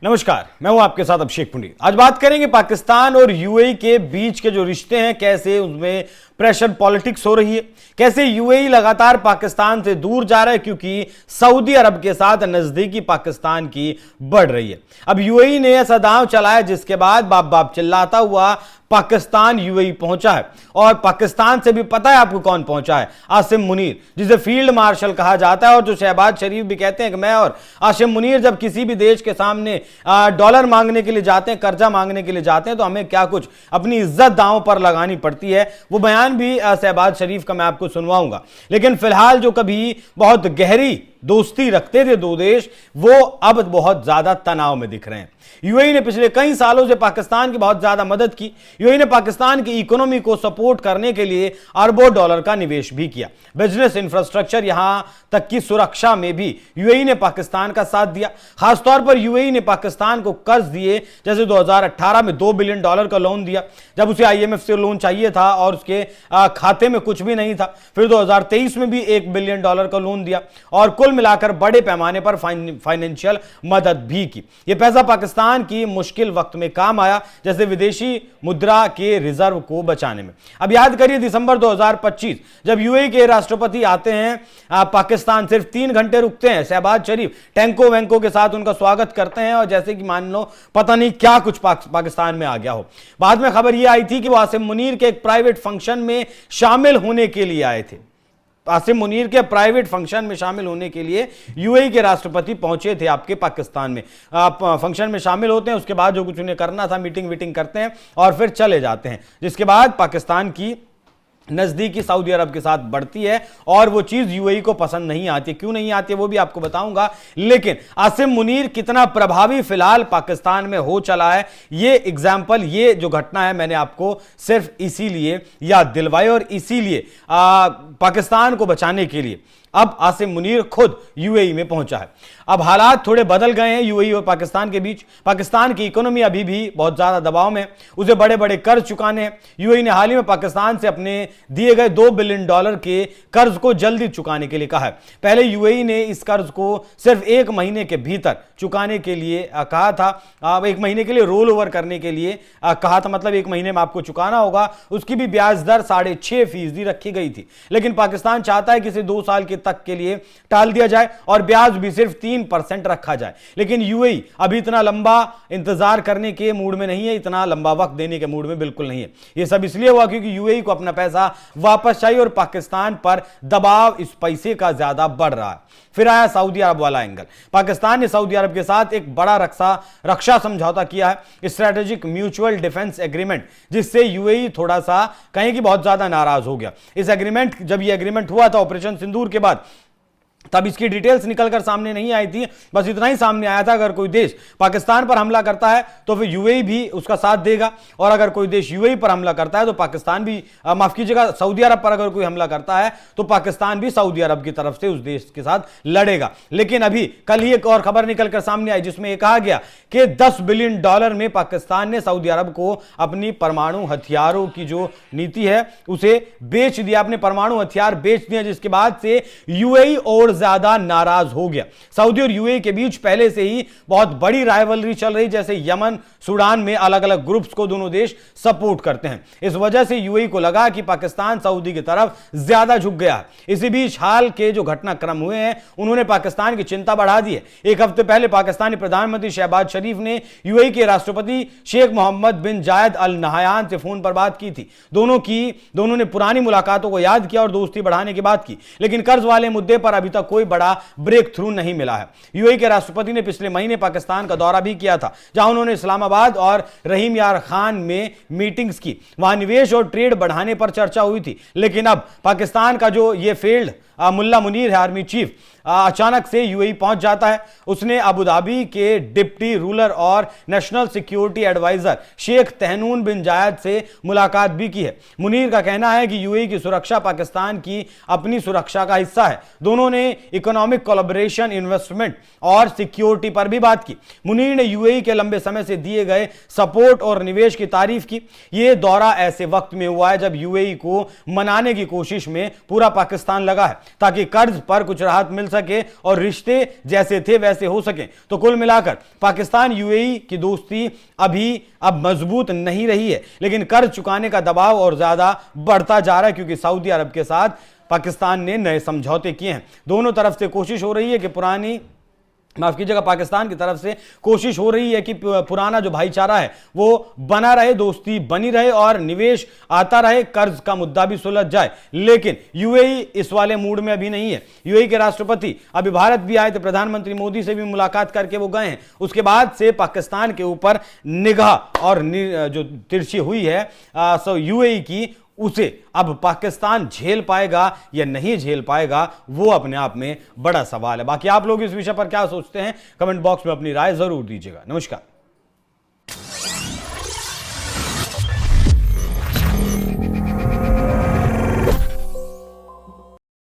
नमस्कार, मैं हूं आपके साथ अभिषेक पुंडी। आज बात करेंगे पाकिस्तान और यूएई के बीच के जो रिश्ते हैं, कैसे उसमें प्रेशर पॉलिटिक्स हो रही है, कैसे यूएई लगातार पाकिस्तान से दूर जा रहा है क्योंकि सऊदी अरब के साथ नजदीकी पाकिस्तान की बढ़ रही है। अब यूएई ने ऐसा दांव चलाया जिसके बाद बाप बाप चिल्लाता हुआ पाकिस्तान यूएई पहुंचा है। और पाकिस्तान से भी पता है आपको कौन पहुंचा है? आसिम मुनीर, जिसे फील्ड मार्शल कहा जाता है और जो शहबाज शरीफ भी कहते हैं कि मैं और आसिम मुनीर जब किसी भी देश के सामने डॉलर मांगने के लिए जाते हैं, कर्जा मांगने के लिए जाते हैं, तो हमें क्या कुछ अपनी इज्जत दांव पर लगानी पड़ती है। वो बयान भी शहबाज शरीफ का मैं आपको सुनवाऊंगा। लेकिन फिलहाल जो कभी बहुत गहरी दोस्ती रखते थे दो देश, वो अब बहुत ज्यादा तनाव में दिख रहे हैं। यूएई ने पिछले कई सालों से पाकिस्तान की बहुत ज्यादा मदद की। यूएई ने पाकिस्तान की इकोनॉमी को सपोर्ट करने के लिए अरबों डॉलर का निवेश भी किया। बिजनेस इंफ्रास्ट्रक्चर, यहां तक की सुरक्षा में भी यूएई ने पाकिस्तान का साथ दिया। खासतौर पर यूएई ने पाकिस्तान को कर्ज दिए, जैसे 2018 में $2 बिलियन का लोन दिया, जब उसे आईएमएफ से लोन चाहिए था और उसके खाते में कुछ भी नहीं था। फिर 2023 में भी $1 बिलियन का लोन दिया और कुल मिलाकर बड़े पैमाने पर फाइनेंशियल मदद भी की। यह पैसा पाकिस्तान की मुश्किल वक्त में काम आया, जैसे विदेशी मुद्रा के रिजर्व को बचाने में। अब याद करिए दिसंबर 2025 जब यूएई के राष्ट्रपति आते हैं पाकिस्तान, सिर्फ 3 घंटे रुकते हैं। शहबाज शरीफ टैंको वैंको के साथ उनका स्वागत करते हैं और जैसे कि मान लो पता नहीं क्या कुछ पाकिस्तान में आ गया हो। बाद में खबर यह आई थी कि वो आसिम मुनीर के एक प्राइवेट फंक्शन में शामिल होने के लिए आए थे। आसिम मुनीर के प्राइवेट फंक्शन में शामिल होने के लिए यूएई के राष्ट्रपति पहुंचे थे आपके पाकिस्तान में। आप फंक्शन में शामिल होते हैं, उसके बाद जो कुछ उन्हें करना था मीटिंग वीटिंग करते हैं और फिर चले जाते हैं, जिसके बाद पाकिस्तान की नजदीकी सऊदी अरब के साथ बढ़ती है और वो चीज यूएई को पसंद नहीं आती। क्यों नहीं आती है वो भी आपको बताऊंगा। लेकिन आसिम मुनीर कितना प्रभावी फिलहाल पाकिस्तान में हो चला है, ये एग्जाम्पल, ये जो घटना है, मैंने आपको सिर्फ इसीलिए याद दिलवाई और इसीलिए पाकिस्तान को बचाने के लिए अब आसिम मुनीर खुद यूएई में पहुंचा है। अब हालात थोड़े बदल गए हैं यूएई और पाकिस्तान के बीच। पाकिस्तान की इकोनॉमी अभी भी बहुत ज्यादा दबाव में है, उसे बड़े बड़े कर्ज चुकाने हैं। यूएई ने हाल ही में पाकिस्तान से अपने दिए गए $2 बिलियन के कर्ज को जल्दी चुकाने के लिए कहा है। पहले यूएई ने इस कर्ज को सिर्फ 1 महीने के भीतर चुकाने के लिए कहा था। 1 महीने के लिए रोल ओवर करने के लिए कहा था, मतलब 1 महीने में आपको चुकाना होगा। उसकी भी ब्याज दर 6.5% रखी गई थी। लेकिन पाकिस्तान चाहता है कि इसे 2 साल तक के लिए टाल दिया जाए और ब्याज भी सिर्फ 3% रखा जाए। लेकिन यूएई अभी इतना लंबा इंतजार करने के मूड में नहीं है, इतना लंबा वक्त देने के मूड में बिल्कुल नहीं है। यह सब इसलिए हुआ क्योंकि यूएई को अपना पैसा वापस चाहिए और पाकिस्तान पर दबाव इस पैसे का ज्यादा बढ़ रहा है। फिर आया सऊदी अरब वाला एंगल। पाकिस्तान ने सऊदी अरब के साथ एक बड़ा रक्षा समझौता किया है, स्ट्रेटेजिक म्यूचुअल डिफेंस एग्रीमेंट, जिससे यूएई थोड़ा सा कहीं की बहुत ज्यादा नाराज हो गया। इस एग्रीमेंट, जब यह एग्रीमेंट हुआ था ऑपरेशन सिंदूर के बाद, तब इसकी डिटेल्स निकलकर सामने नहीं आई थी। बस इतना ही सामने आया था, अगर कोई देश पाकिस्तान पर हमला करता है तो फिर यूएई भी उसका साथ देगा, और अगर कोई देश यूएई पर हमला करता है तो पाकिस्तान भी, माफ कीजिएगा, सऊदी अरब पर अगर कोई हमला करता है तो पाकिस्तान भी सऊदी अरब की तरफ से उस देश के साथ लड़ेगा। लेकिन अभी कल ही एक और खबर निकलकर सामने आई जिसमें यह कहा गया कि $10 बिलियन में पाकिस्तान ने सऊदी अरब को अपनी परमाणु हथियारों की जो नीति है उसे बेच दिया, अपने परमाणु हथियार बेच दिया, जिसके बाद से यूएई और ज्यादा नाराज हो गया। सऊदी और यूएई के बीच पहले से ही बहुत बड़ी राइवलरी चल रही, जैसे यमन, सूडान में अलग अलग ग्रुप्स को दोनों देश सपोर्ट करते हैं। इस वजह से यूएई को लगा कि पाकिस्तान सऊदी की तरफ ज्यादा झुक गया है। इसी बीच हाल के जो घटनाक्रम हुए हैं उन्होंने पाकिस्तान की चिंता बढ़ा दी है। एक हफ्ते पहले पाकिस्तानी प्रधानमंत्री शहबाज शरीफ ने यूएई के राष्ट्रपति शेख मोहम्मद बिन जायद अल नहयान से फोन पर बात की थी। दोनों ने पुरानी मुलाकातों को याद किया और दोस्ती बढ़ाने की बात की। लेकिन कर्ज वाले मुद्दे पर अभी तक कोई बड़ा ब्रेक थ्रू नहीं मिला है। यूएई के राष्ट्रपति ने पिछले महीने पाकिस्तान का दौरा भी किया था, जहां उन्होंने इस्लामाबाद और रहीम यार खान में मीटिंग्स की। वहां निवेश और ट्रेड बढ़ाने पर चर्चा हुई थी। लेकिन अब पाकिस्तान का जो ये फील्ड मुल्ला मुनीर है, आर्मी चीफ, अचानक से यूएई पहुंच जाता है। उसने अबू धाबी के डिप्टी रूलर और national security adviser Sheikh Tahnoun bin Zayed से मुलाकात भी की है। मुनीर का कहना है कि यूएई की सुरक्षा पाकिस्तान की अपनी सुरक्षा का हिस्सा है। दोनों ने इकोनॉमिक कोलैबोरेशन, इन्वेस्टमेंट और सिक्योरिटी पर भी बात की। मुनीर ने यूएई के लंबे समय से दिए गए सपोर्ट और निवेश की तारीफ की। यह दौरा ऐसे वक्त में हुआ है जब यूएई को मनाने की कोशिश में पूरा पाकिस्तान लगा है। ताकि कर्ज पर कुछ राहत मिल सके और रिश्ते जैसे थे वैसे हो सके। तो कुल मिलाकर पाकिस्तान यूएई की दोस्ती अब मजबूत नहीं रही है, लेकिन कर्ज चुकाने का दबाव और ज्यादा बढ़ता जा रहा है, क्योंकि सऊदी अरब के साथ पाकिस्तान ने नए समझौते किए हैं। दोनों तरफ से कोशिश हो रही है कि माफ कीजिएगा, पाकिस्तान की तरफ से कोशिश हो रही है कि पुराना जो भाईचारा है वो बना रहे, दोस्ती बनी रहे और निवेश आता रहे, कर्ज का मुद्दा भी सुलझ जाए। लेकिन यूएई इस वाले मूड में अभी नहीं है। यूएई के राष्ट्रपति अभी भारत भी आए थे, प्रधानमंत्री मोदी से भी मुलाकात करके वो गए हैं। उसके बाद से पाकिस्तान के ऊपर निगाह और जो तिरछी हुई है सो यूएई की, उसे अब पाकिस्तान झेल पाएगा या नहीं झेल पाएगा, वो अपने आप में बड़ा सवाल है। बाकी आप लोग इस विषय पर क्या सोचते हैं, कमेंट बॉक्स में अपनी राय जरूर दीजिएगा। नमस्कार।